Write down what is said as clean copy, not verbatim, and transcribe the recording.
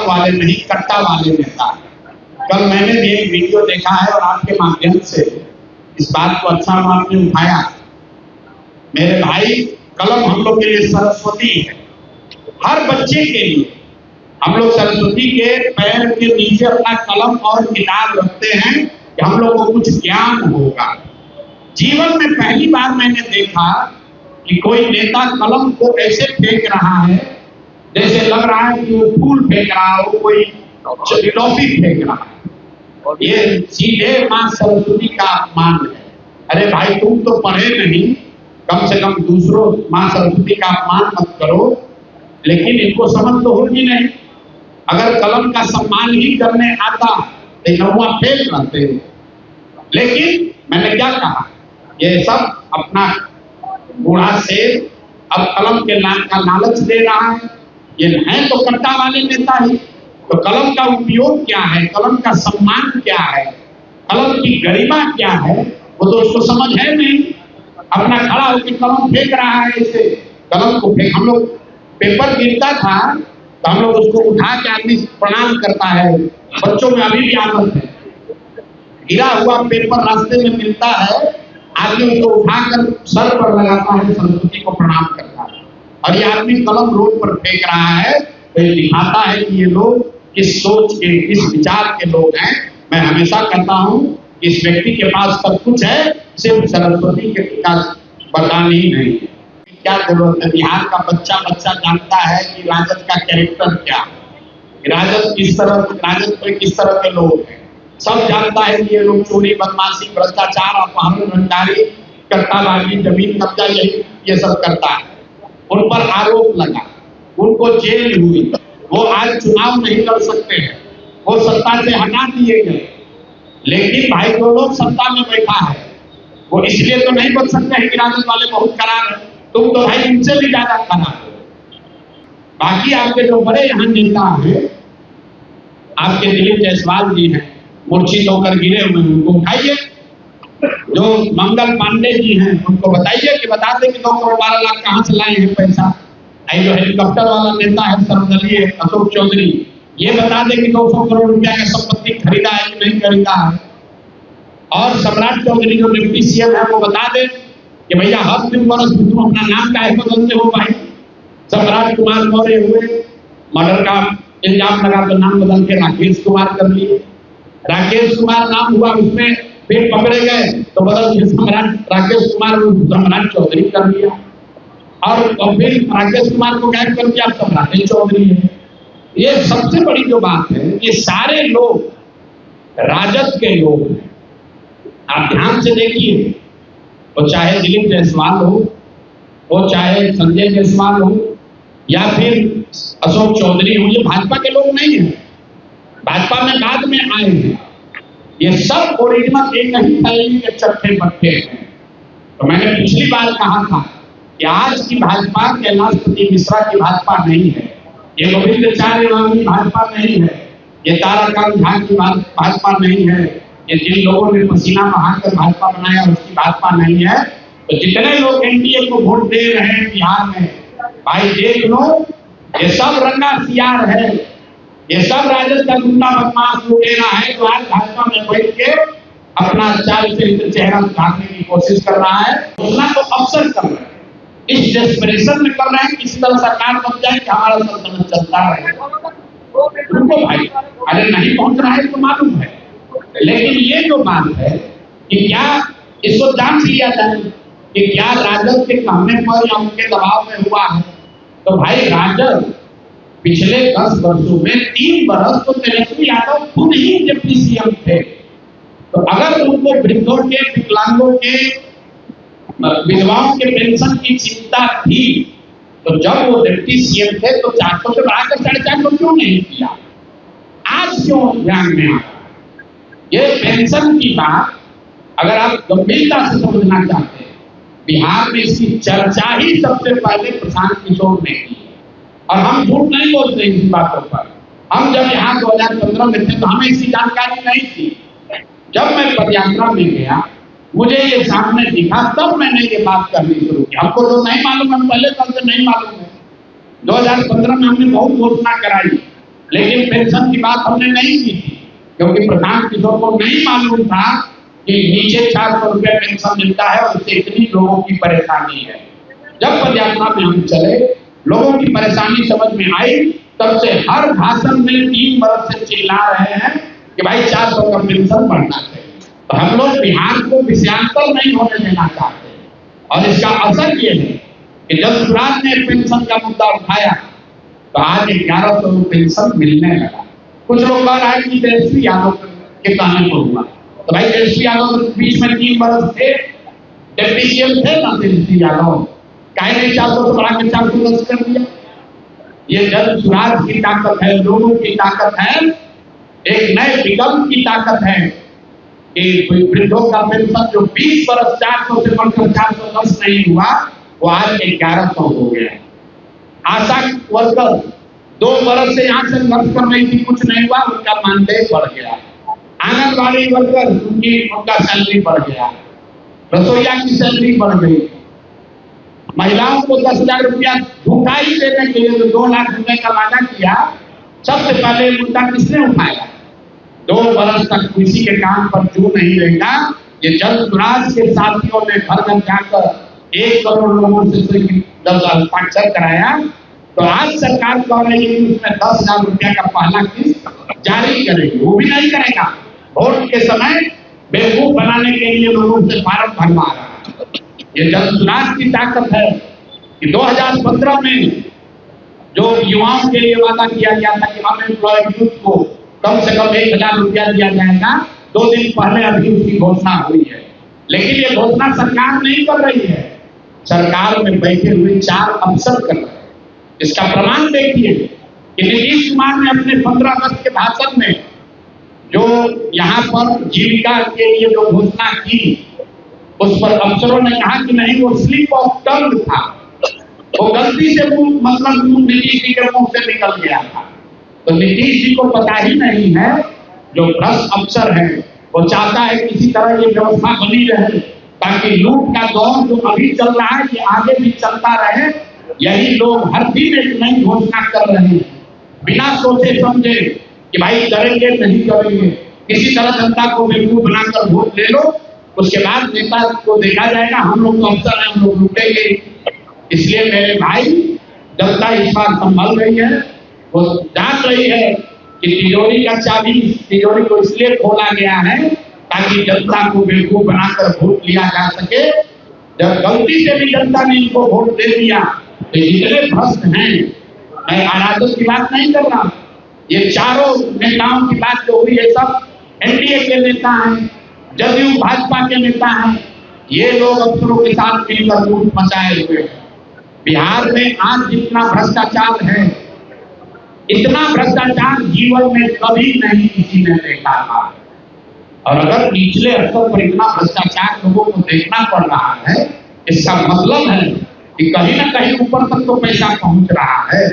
कलम वाले नहीं, कट्टा वाले नेता। कल मैंने भी एक वीडियो देखा है और आपके माध्यम से इस बात को अच्छा आपने उठाया। मेरे भाई, कलम हम लोग के लिए सरस्वती है, हर बच्चे के लिए। हम लोग सरस्वती के पैर के नीचे अपना कलम और किताब रखते हैं कि हम लोग को कुछ ज्ञान होगा। जीवन में पहली बार मैंने देखा कि कोई नेता कलम को ऐसे फेंक रहा है जैसे लग रहा है कि वो फूल फेंक रहा हो, कोई टॉफी फेंक रहा है। ये सीधे मां सरस्वती का अपमान है। अरे भाई, तुम तो पढ़े नहीं, कम से कम दूसरों मां सरस्वती का अपमान मत करो। लेकिन इनको समझ तो होगी नहीं। अगर कलम का सम्मान ही करने आता तो नौवा फेल करते। लेकिन मैंने क्या कहा, ये सब अपना बूढ़ा शेर अब कलम के का लालच दे रहा है। ये है तो कट्टा वाले नेता ही। तो कलम का उपयोग क्या है, कलम का सम्मान क्या है, कलम की गरिमा क्या है, वो तो उसको समझ है नहीं। अपना खड़ा होकर कलम फेंक रहा है। ऐसे कलम को फेंक, हम लोग पेपर गिरता था तो हम लोग उसको उठा के आदमी प्रणाम करता है। बच्चों में अभी भी आदत है, गिरा हुआ पेपर रास्ते में मिलता है, आदमी उसको उठाकर सर पर लगाता है, सरस्वती को प्रणाम करता है। और ये आदमी कलम रोड पर फेंक रहा है, तो ये दिखाता है कि ये लोग किस सोच के, किस विचार के लोग हैं। मैं हमेशा कहता हूँ कि इस व्यक्ति के पास सब कुछ है, सिर्फ सरस्वती के बतानी ही नहीं है। क्या जरूरत है? बिहार का बच्चा जानता है कि राजद का कैरेक्टर क्या है, राजद किस तरह के लोग हैं। सब जानता है कि ये लोग चोरी, बदमाशी, भ्रष्टाचार, अपहरण, रंगदारी, कट्टाबाजी, जमीन कब्जा, ये सब करता है। उन पर आरोप लगा, उनको जेल हुई, वो आज चुनाव नहीं लड़ सकते हैं, वो सत्ता से हटा दिए गए। लेकिन भाई, जो लोग सत्ता में बैठा है वो इसलिए तो नहीं बच सकते हैं कि राजद वाले बहुत खराब है। तुम तो भाई उनसे भी ज्यादा खराब हो। बाकी आपके जो बड़े यहाँ नेता हैं, आपके दिलीप जायसवाल जी हैं, मूर्छित होकर गिरे हुए हैं, उनको उठाइए। जो मंगल पांडे जी हैं, उनको बताइए कि बता दें कि 2 करोड़ 12 लाख कहाँ से लाए हैं पैसा। जो हेलीकॉप्टर वाला नेता है सर्वदलीय अशोक चौधरी, ये बता दें कि 200 करोड़ रुपया का संपत्ति खरीदा है कि नहीं खरीदा है। और सम्राट चौधरी जो डिप्टी सीएम है, वो बता दें कि भैया हर दिन बरस तुम अपना नाम काहे बदलते हो भाई। सम्राट कुमार मौर्य हुए, मर्डर का इल्जाम लगा तो नाम बदल के राकेश कुमार कर लिए। राकेश कुमार नाम हुआ, उसमें फिर पकड़े गए तो बदल के सम्राट राकेश कुमार सम्राट चौधरी कर दिया। और फिर राकेश कुमार को गायब कर दिया, सम्राट चौधरी है। ये सबसे बड़ी जो बात है, ये सारे लोग राजद के लोग हैं। आप ध्यान से देखिए, वो चाहे दिलीप जायसवाल हो, वो चाहे संजय जायसवाल हो, या फिर अशोक चौधरी हो, ये भाजपा के लोग नहीं है, भाजपा में बाद में आए हैं। ये सब ओरिजिनल एक ही थैली के चट्टे बट्टे हैं। तो मैंने पिछली बार कहा था कि आज की भाजपा कैलाशपति मिश्रा की भाजपा नहीं है, ये गोविंदाचार्य की भाजपा नहीं है, ये ताराकांत झा की भाजपा नहीं है, ये जिन लोगों ने पसीना बहाकर भाजपा बनाया उसकी भाजपा नहीं है। तो जितने लोग एनडीए को वोट दे रहे हैं बिहार में, भाई देख लो, ये सब रंगा सियार है, ये सब राजद का गुंडा बदमाश लोग लेना है। तो आज भाजपा में बैठ के अपना चाल से चेहरा सुधारने की कोशिश कर रहा है, उसना तो अवसर कर रहे हैं, इस डेस्परेशन में कर रहे हैं, किसी तरह सरकार बन जाए कि हमारा सल्तनत चलता रहे। उनको भाई अरे नहीं पहुंच रहा है तो मालूम है। लेकिन ये जो बात है कि क्या इसको जांच लिया जाए कि क्या राजद के कहने पर या उनके दबाव में हुआ है। तो भाई, राजद पिछले 10 वर्षों में 3 वर्ष तो तेजस्वी यादव खुद ही डिप्टी सीएम थे। तो अगर उनको वृद्धों के, विकलांगों के, विधवाओं के पेंशन की चिंता थी, तो जब वो डिप्टी सीएम थे तो 400 से बढ़ाकर 450 क्यों नहीं किया? आज क्यों ध्यान में आया? ये पेंशन की बात अगर आप गंभीरता से समझना चाहते हैं, बिहार में इसकी चर्चा ही सबसे पहले प्रशांत किशोर ने की। और हम झूठ नहीं बोलते इस बातों पर। हम जब यहाँ 2015 में थे तो हमें इसकी जानकारी नहीं थी। जब मैं पदयात्रा में गया, मुझे ये सामने दिखा, तब मैंने ये बात करनी शुरू की। हमको जो नहीं मालूम, हम पहले कल से नहीं मालूम है। 2015 में हमने बहुत घोषणा कराई लेकिन पेंशन की बात हमने नहीं की थी, क्योंकि प्रधान किशोर को नहीं मालूम था कि नीचे 400 रुपये पेंशन मिलता है और इससे इतनी लोगों की परेशानी है। जब पदयात्रा में हम चले, लोगों की परेशानी समझ में आई, तब से हर भाषण में 3 बरस से चिल्ला रहे हैं कि भाई 400 का पेंशन बढ़ना चाहिए। तो हम लोग बिहार को विषयांतर नहीं होने देना चाहते, और इसका असर ये है कि जब सुराज ने पेंशन का मुद्दा उठाया तो आज 1100 पेंशन मिलने लगा। कुछ लोग कह रहे हैं कि तेजस्वी यादव के कहने को हुआ, तो भाई तेजस्वी यादव बीच में 3 बरस थे, डिप्टी सीएम थे ना तेजस्वी यादव, काहे नहीं 400 से बढ़ा के 410 कर दिया। ये जन सुराज की ताकत है, लोगों की ताकत है, एक नए विकल्प की ताकत है कि वृद्धों का पेंशन जो 20 बरस 400 से बढ़कर 410 नहीं हुआ, वो आज 1100 हो गया। आशा वर्कर 2 बरस से यहाँ संघर्ष कर रही थी, कुछ नहीं हुआ, उनका मानदेय बढ़ गया। आंगनबाड़ी वर्कर उनका सैलरी बढ़ गया, रसोईया की सैलरी बढ़ गई, महिलाओं को 10,000 रुपया धुकाई देने के लिए 2 लाख रुपए का वादा किया, सबसे पहले मुद्दा किसने उठाया? 2 बरस तक किसी के काम पर क्यों नहीं रहेगा? ये जन सुराज के साथियों ने घर घर जाकर 1 करोड़ लोगों से हस्ताक्षर कराया, तो आज सरकार कह रही है कि उसमें 10,000 रुपया का पहला किस्त जारी करेगी। वो भी नहीं करेगा, वोट के समय बेवकूफ बनाने के लिए लोगों से फार्म भरवा रहा है। ये जन सुराज की ताकत है कि 2015 में जो युवाओं के लिए वादा किया गया था कि अनएम्प्लॉयड यूथ को कम से कम 1,000 रुपया दिया जाएगा, 2 दिन पहले अभी उसकी घोषणा हुई है। लेकिन ये घोषणा सरकार नहीं कर रही है, सरकार में बैठे हुए 4 अफसर कर रहे हैं। इसका प्रमाण देखिए कि नीतीश कुमार ने अपने 15 अगस्त के भाषण में जो यहाँ पर जीविका के लिए जो घोषणा की, उस पर अफसरों ने कहा कि नहीं, वो स्लिप ऑफ टंग था, वो गलती से मतलब नीतीश जी के मुंह से निकल गया था। तो नीतीश जी को पता ही नहीं है, जो भ्रष्ट अफसर है वो चाहता है किसी तरह ये व्यवस्था बनी रहे ताकि लूट का दौर जो अभी चल रहा है ये आगे भी चलता रहे। यही लोग हर दिन एक नई घोषणा कर रहे हैं, बिना सोचे समझे कि भाई करेंगे नहीं करेंगे, किसी तरह जनता को बेवकूफ बनाकर वोट ले लो, उसके बाद नेता को देखा जाएगा, हम लोग तो अफसर हैं, हम लोग लूटेंगे। इसलिए मेरे भाई, जनता इस बार संभल रही है, वो जान रही है कि तिजोरी का चाबी, तिजोरी को इसलिए खोला गया है ताकि जनता को बेवकूफ बनाकर वोट लिया जा सके। जब गलती से भी जनता ने इनको वोट दे दिया तो जितने भ्रष्ट हैं, मैं राजद की बात नहीं कर रहा, ये चारों नेताओं की बात जो हुई है सब एनडीए के नेता हैं, जदयू भाजपा के नेता हैं, ये लोग अफसरों के साथ मिलकर लूट मचाए हुए हैं। बिहार में आज जितना भ्रष्टाचार है, इतना भ्रष्टाचार जीवन में कभी नहीं किसी ने देखा था। और अगर निचले स्तर पर इतना भ्रष्टाचार लोगों को देखना पड़ रहा है, इसका मतलब है कि कहीं ना कहीं ऊपर तक तो पैसा पहुंच रहा है।